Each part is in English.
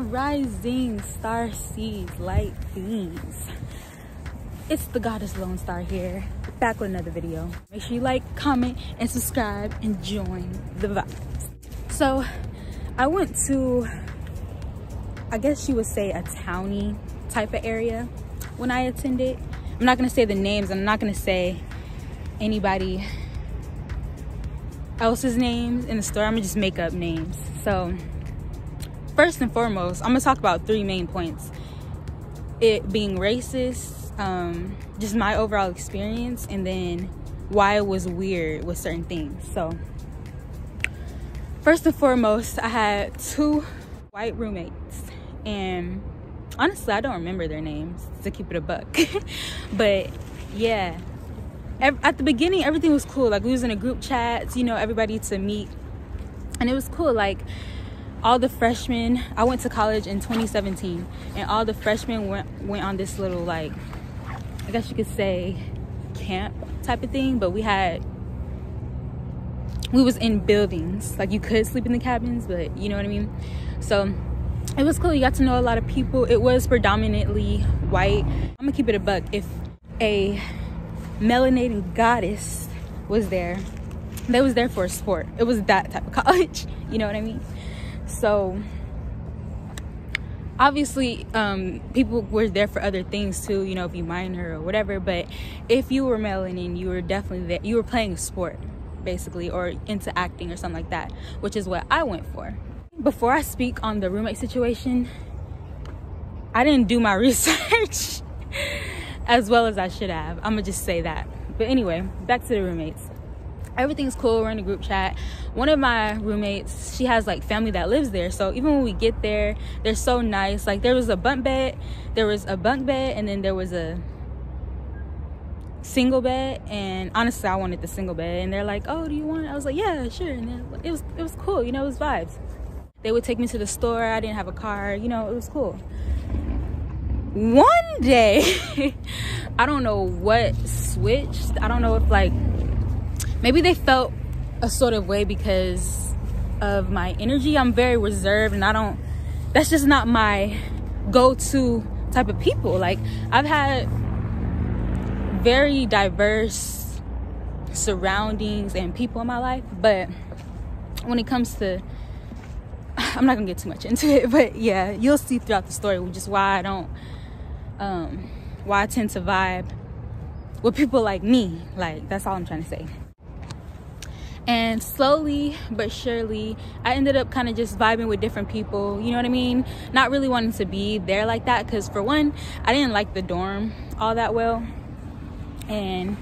rising star seeds, light beings. It's the goddess Lone Star here, back with another video. Make sure you like, comment, and subscribe, and join the vibes. So I went to, I guess you would say, a towny type of area when I attended. I'm not gonna say the names, I'm not gonna say anybody else's names in the store. I'm gonna just make up names. So first and foremost, I'm gonna talk about 3 main points. It being racist, just my overall experience, and then why it was weird with certain things. So first and foremost, I had 2 white roommates, and honestly I don't remember their names, to keep it a buck. But yeah, at the beginning everything was cool. Like, we was in a group chat, you know, everybody to meet, and it was cool. Like, all the freshmen, I went to college in 2017, and all the freshmen went on this little, like, I guess you could say camp type of thing. But we was in buildings, like you could sleep in the cabins, but you know what I mean. So it was cool. You got to know a lot of people. It was predominantly white. I'm gonna keep it a buck. If a melanated goddess was there, they was there for a sport. It was that type of college, you know what I mean. So obviously people were there for other things too, you know, if you minor or whatever. But if you were melanin, you were definitely there. You were playing a sport basically, or into acting or something like that, which is what I went for. Before I speak on the roommate situation, I didn't do my research as well as I should have. I'm gonna just say that. But anyway, back to the roommates. Everything's cool. We're in a group chat. One of my roommates, she has like family that lives there, so even when we get there, they're so nice. Like, there was a bunk bed, and then there was a single bed, and honestly I wanted the single bed, and they're like, oh, do you want it? I was like, yeah, sure. And then it was cool, you know, it was vibes. They would take me to the store. I didn't have a car, you know, it was cool. One day I don't know what switched. I don't know if, like, maybe they felt a sort of way because of my energy. I'm very reserved, and that's just not my go-to type of people. Like, I've had very diverse surroundings and people in my life, but when it comes to, I'm not gonna get too much into it, but yeah, you'll see throughout the story, which is why I tend to vibe with people like me. Like, that's all I'm trying to say. And slowly but surely, I ended up kind of just vibing with different people, you know what I mean? Not really wanting to be there like that, because for one, I didn't like the dorm all that well. And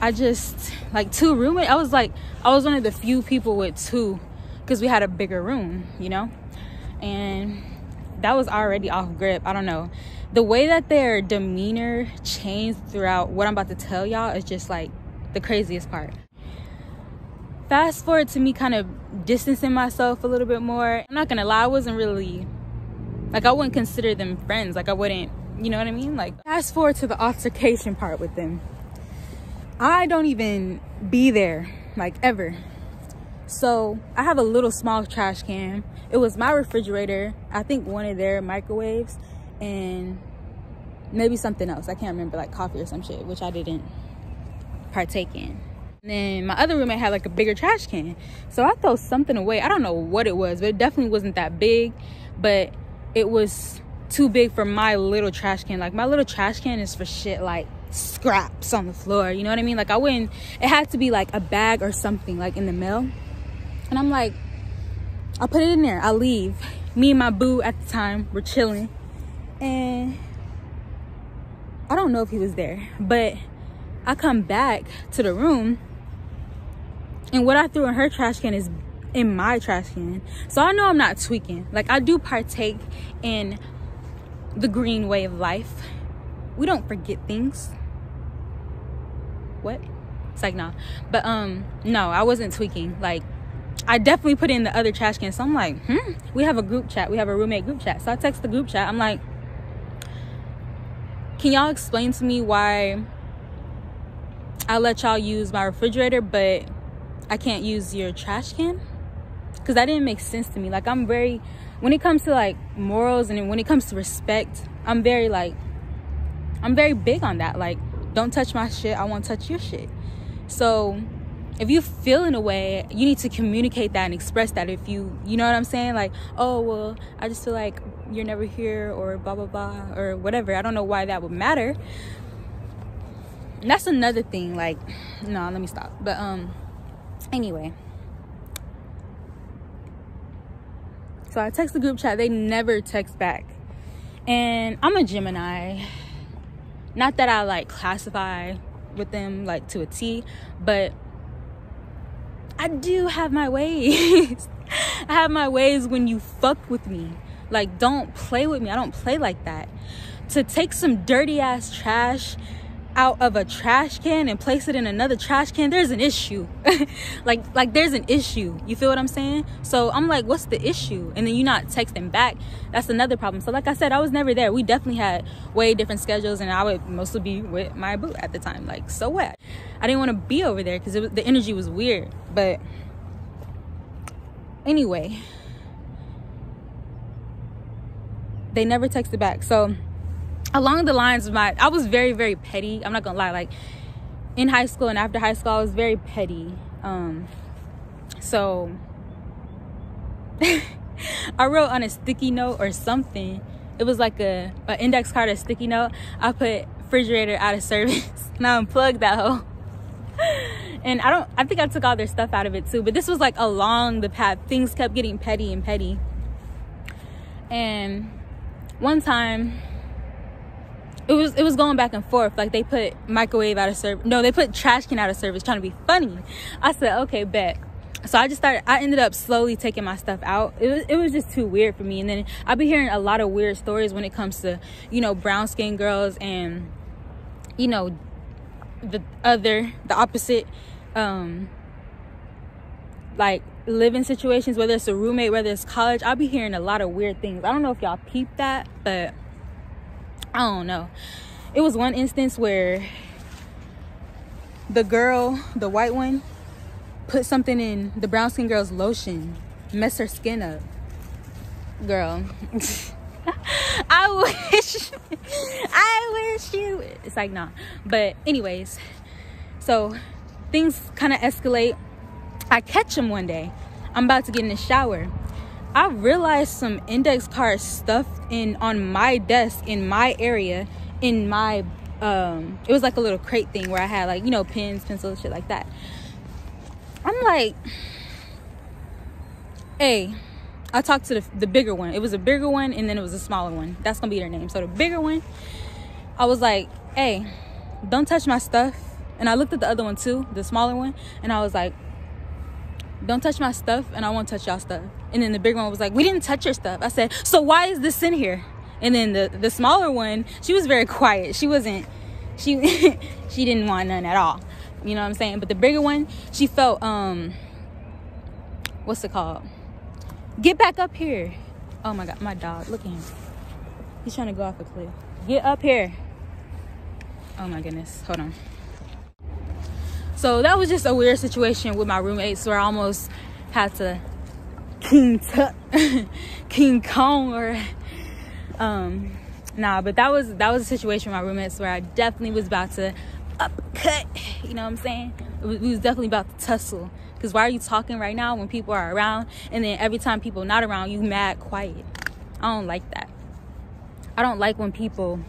I just, like, 2 roommates, I was one of the few people with 2, because we had a bigger room, you know? And that was already off grip. I don't know. The way that their demeanor changed throughout what I'm about to tell y'all is just, like, the craziest part. Fast forward to me kind of distancing myself a little bit more. I'm not gonna lie, I wasn't really, like, I wouldn't consider them friends. Like, I wouldn't, you know what I mean? Like, fast forward to the altercation part with them. I don't even be there, like, ever. So I have a little small trash can. It was my refrigerator, I think one of their microwaves, and maybe something else. I can't remember, like coffee or some shit, which I didn't partake in. And then my other roommate had like a bigger trash can, so I throw something away. I don't know what it was, but it definitely wasn't that big, but it was too big for my little trash can. Like, my little trash can is for shit like scraps on the floor, you know what I mean? Like, I wouldn't, it had to be like a bag or something, like in the mail. And I'm like, I'll put it in there, I'll leave. Me and my boo at the time were chilling, and I don't know if he was there, but I come back to the room, and what I threw in her trash can is in my trash can. So I know I'm not tweaking. Like, I do partake in the green way of life. We don't forget things. What? It's like, nah. But no, I wasn't tweaking. Like, I definitely put it in the other trash can. So I'm like, we have a group chat. We have a roommate group chat. So I text the group chat. I'm like, can y'all explain to me why I let y'all use my refrigerator, but I can't use your trash can? because that didn't make sense to me. Like, I'm very, when it comes to like morals and when it comes to respect, I'm very big on that. Like, don't touch my shit, I won't touch your shit. So if you feel in a way, you need to communicate that and express that. If you know what I'm saying? Like, oh, well, I just feel like you're never here, or blah, blah, blah, or whatever. I don't know why that would matter. And that's another thing. Like, no, let me stop. But, anyway. So I text the group chat. They never text back. And I'm a Gemini. Not that I, like, classify with them, like, to a T, but I do have my ways. I have my ways when you fuck with me. Like, don't play with me. I don't play like that. To take some dirty ass trash out of a trash can and place it in another trash can, there's an issue. like there's an issue. You feel what I'm saying? So I'm like, what's the issue? And then you not texting back. That's another problem. So like I said, I was never there. We definitely had way different schedules, and I would mostly be with my boo at the time. Like, so what? I didn't want to be over there because the energy was weird. But anyway, they never texted back. So along the lines of I was very, very petty. I'm not gonna lie. Like, in high school and after high school, I was very petty. So I wrote on a sticky note or something. It was like an index card, a sticky note. I put refrigerator out of service and I unplugged that hoe. And I think I took all their stuff out of it too. But this was like along the path. Things kept getting petty and petty. And one time, it was going back and forth. Like, they put microwave out of service. No, they put trash can out of service, trying to be funny. I said, okay, bet. So I ended up slowly taking my stuff out. It was just too weird for me. And then I've been hearing a lot of weird stories when it comes to, you know, brown skinned girls and, you know, the opposite, like, living situations, whether it's a roommate, whether it's college. I'll be hearing a lot of weird things. I don't know if y'all peeped that, but I don't know. It was one instance where the girl, the white one, put something in the brown skin girl's lotion, messed her skin up. Girl, I wish you. It's like, nah. But anyways, so things kind of escalate. I catch him one day. I'm about to get in the shower. I realized some index cards stuffed on my desk in my area, in my it was like a little crate thing where I had, like, you know, pens, pencils, shit like that. I'm like, hey, I talked to the bigger one. It was a bigger one, and then it was a smaller one. That's gonna be their name. So the bigger one, I was like, hey, don't touch my stuff. And I looked at the other one too, the smaller one, and I was like, don't touch my stuff, and I won't touch y'all stuff. And then the bigger one was like, we didn't touch your stuff. I said, so why is this in here? And then the smaller one, she was very quiet. She didn't want none at all. You know what I'm saying? But the bigger one, she felt, what's it called? Get back up here. Oh my God, my dog, look at him. He's trying to go off a cliff. Get up here. Oh my goodness, hold on. So that was just a weird situation with my roommates where I almost had to King Kong or nah, but that was a situation with my roommates where I definitely was about to uppercut. You know what I'm saying? We was definitely about to tussle. Because why are you talking right now when people are around, and then every time people not around, you mad quiet? I don't like that. I don't like when people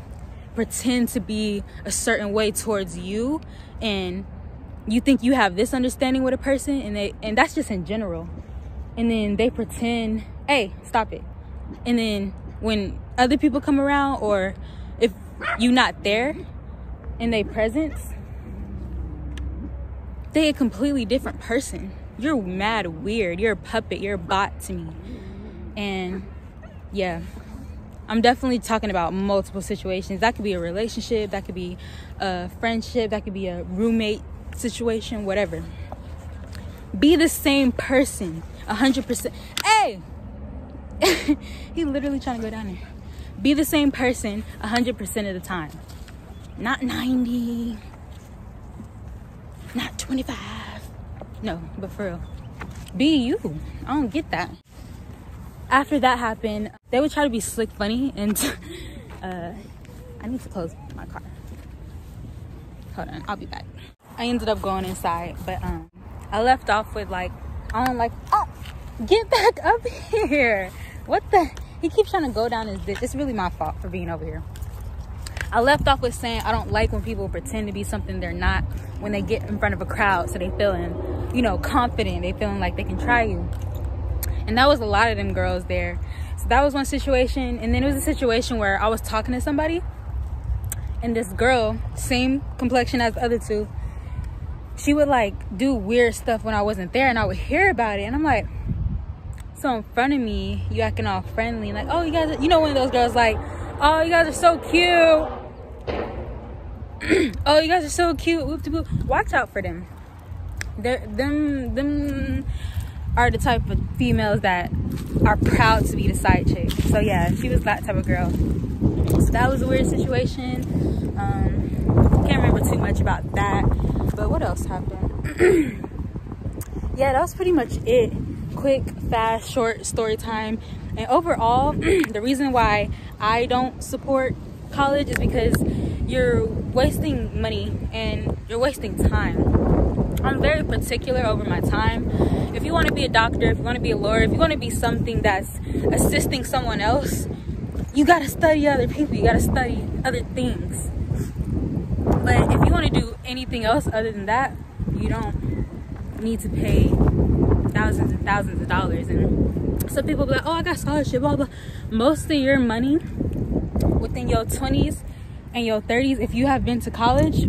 pretend to be a certain way towards you, and you think you have this understanding with a person, and that's just in general. And then they pretend, hey, stop it. And then when other people come around, or if you're not there in their presence, they a completely different person. You're mad weird. You're a puppet. You're a bot to me. And yeah, I'm definitely talking about multiple situations. That could be a relationship. That could be a friendship. That could be a roommate situation, whatever. Be the same person 100%. Hey, he literally trying to go down there. Be the same person 100% of the time, not 90, not 25. No, but for real, be you. I don't get that. After that happened, they would try to be slick funny, and I need to close my car. Hold on, I'll be back. I ended up going inside, but I left off with like, I don't like, oh, get back up here. What the, he keeps trying to go down his ditch. It's really my fault for being over here. I left off with saying I don't like when people pretend to be something they're not when they get in front of a crowd, so they feeling, you know, confident, they feeling like they can try you. And that was a lot of them girls there. So that was one situation. And then it was a situation where I was talking to somebody, and this girl, same complexion as the other two, she would like do weird stuff when I wasn't there, and I would hear about it, and I'm like, so in front of me you acting all friendly, like, oh, you guys are, you know, one of those girls like, oh, you guys are so cute. Oh, you guys are so cute. Whoop de whoop. Watch out for them. Them are the type of females that are proud to be the side chick. So yeah, she was that type of girl. So that was a weird situation. Can't remember too much about that, but what else happened? Yeah, that was pretty much it. Quick, fast, short story time. And overall, the reason why I don't support college is because you're wasting money and you're wasting time. I'm very particular over my time. If you want to be a doctor, if you want to be a lawyer, if you want to be something that's assisting someone else, you got to study other people. You got to study other things. But if you want to do anything else other than that, you don't need to pay thousands and thousands of dollars. And some people be like, oh, I got scholarship, blah, blah. Most of your money within your 20s and your 30s, if you have been to college,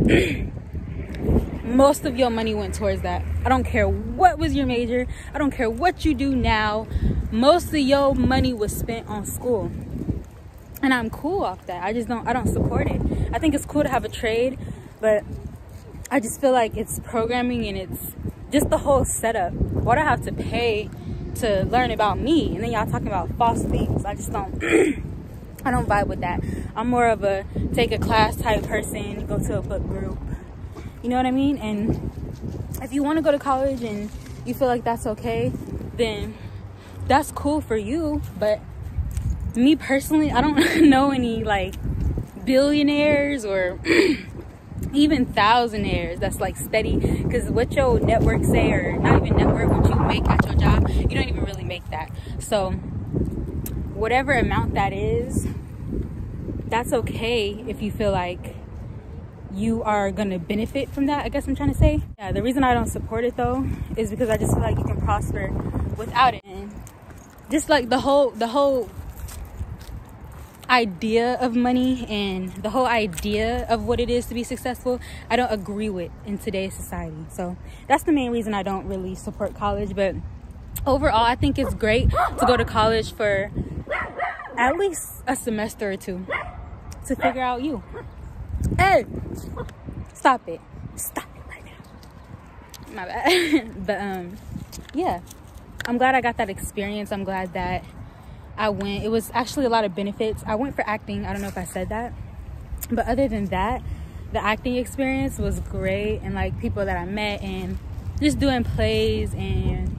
most of your money went towards that. I don't care what was your major. I don't care what you do now. Most of your money was spent on school. And I'm cool off that. I don't support it. I think it's cool to have a trade, but I just feel like it's programming and it's just the whole setup. Why do I have to pay to learn about me? And then y'all talking about false things. I just don't, I don't vibe with that. I'm more of a take a class type person, go to a book group. You know what I mean? And if you want to go to college and you feel like that's okay, then that's cool for you. But me personally, I don't know any like billionaires or even thousandaires that's like steady, because what your network say, or not even network, what you make at your job, you don't even really make that. So whatever amount that is, that's okay if you feel like you are gonna benefit from that, I guess I'm trying to say. Yeah, the reason I don't support it though is because I just feel like you can prosper without it. And just like the whole idea of money and the whole idea of what it is to be successful, I don't agree with in today's society. So that's the main reason I don't really support college. But overall, I think it's great to go to college for at least a semester or two to figure out you. Hey, stop it right now, my bad. But yeah, I'm glad I got that experience. I'm glad that I went. It was actually a lot of benefits. I went for acting. I don't know if I said that, but other than that, the acting experience was great, and like people that I met, and just doing plays and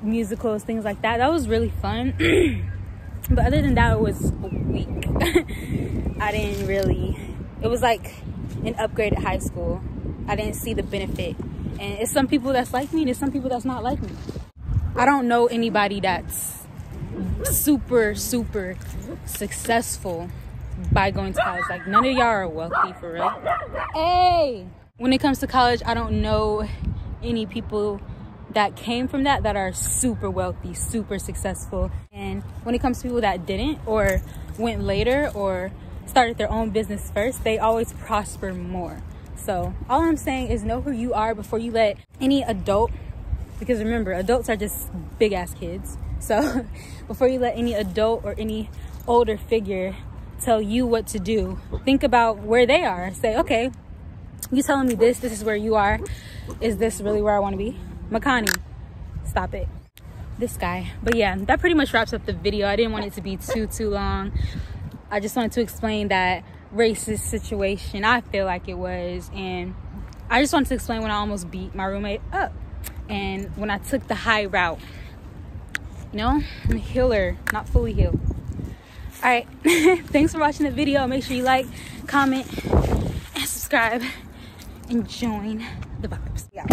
musicals, things like that, that was really fun. But other than that, it was weak. I didn't really, it was like an upgrade at high school. I didn't see the benefit, and it's some people that's like me, and it's some people that's not like me. I don't know anybody that's super successful by going to college. Like, none of y'all are wealthy for real. Hey, when it comes to college, I don't know any people that came from that are super wealthy, super successful. And when it comes to people that didn't, or went later, or started their own business first, they always prosper more. So all I'm saying is know who you are before you let any adult, because remember, adults are just big ass kids. So before you let any adult or any older figure tell you what to do, think about where they are. Say, okay, you telling me this is where you are. Is this really where I want to be? Makani, stop it. This guy. But yeah, that pretty much wraps up the video. I didn't want it to be too long. I just wanted to explain that racist situation. I feel like it was. And I just wanted to explain when I almost beat my roommate up. and when I took the high route. You know, I'm a healer, not fully healed. All right, thanks for watching the video. Make sure you like, comment, and subscribe, and join the vibes. Yeah.